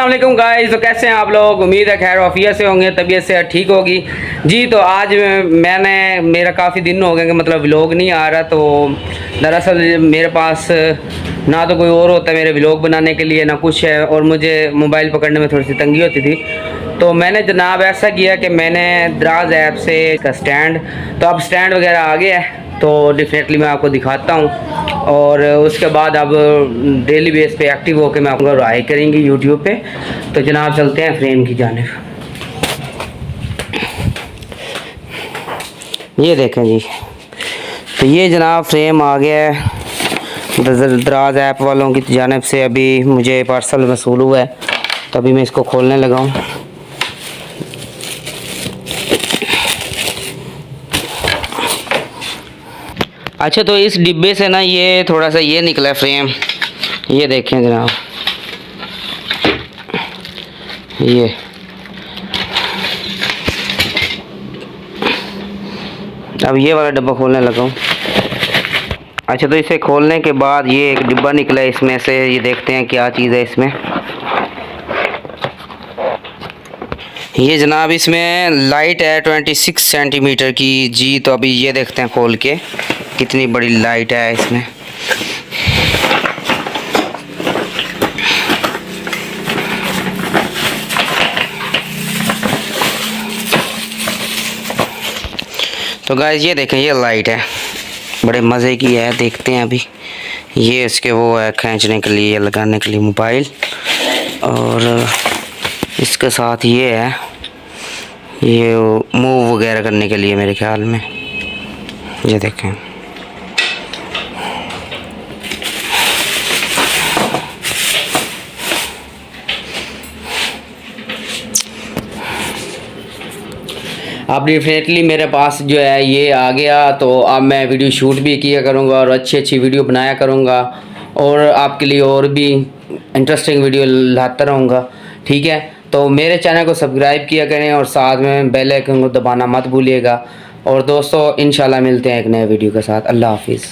अस्सलाम वालेकुम गाइस। तो कैसे हैं आप लोग? उम्मीद है खैर वाफियत से होंगे, तबीयत से ठीक होगी जी। तो आज मेरा काफ़ी दिन हो गए कि मतलब व्लॉग नहीं आ रहा। तो दरअसल मेरे पास ना तो कोई और होता है मेरे व्लॉग बनाने के लिए, ना कुछ है, और मुझे मोबाइल पकड़ने में थोड़ी सी तंगी होती थी। तो मैंने जनाब ऐसा किया कि मैंने दराज ऐप से इसका स्टैंड, तो अब स्टैंड वगैरह आ गया है, तो डेफिनेटली मैं आपको दिखाता हूँ। और उसके बाद अब डेली बेस पे एक्टिव होकर मैं आपको राय करेंगे यूट्यूब पे। तो जनाब चलते हैं फ्रेम की जानिब। ये देखें जी, तो ये जनाब फ्रेम आ गया है दराज ऐप वालों की जानिब से। अभी मुझे पार्सल वसूल हुआ है, तो अभी मैं इसको खोलने लगा हूँ। अच्छा, तो इस डिब्बे से ना ये थोड़ा सा ये निकला फ्रेम, ये देखें जनाब, ये अब ये वाला डब्बा खोलने लगा हूँ। अच्छा, तो इसे खोलने के बाद ये एक डिब्बा निकला है इसमें से। ये देखते हैं क्या चीज़ है इसमें। ये जनाब इसमें लाइट है 26 सेंटीमीटर की जी। तो अभी ये देखते हैं खोल के कितनी बड़ी लाइट है इसमें। तो गाइस ये देखें, ये लाइट है, बड़े मज़े की है। देखते हैं अभी। ये इसके वो है खींचने के लिए, लगाने के लिए मोबाइल, और इसके साथ ये है, ये मूव वगैरह करने के लिए मेरे ख्याल में। ये देखें, अब डेफिनेटली मेरे पास जो है ये आ गया। तो अब मैं वीडियो शूट भी किया करूँगा और अच्छी अच्छी वीडियो बनाया करूँगा, और आपके लिए और भी इंटरेस्टिंग वीडियो लाता रहूँगा। ठीक है, तो मेरे चैनल को सब्सक्राइब किया करें और साथ में बेल आइकन को दबाना मत भूलिएगा। और दोस्तों इंशाल्लाह मिलते हैं एक नए वीडियो के साथ। अल्लाह हाफिज़।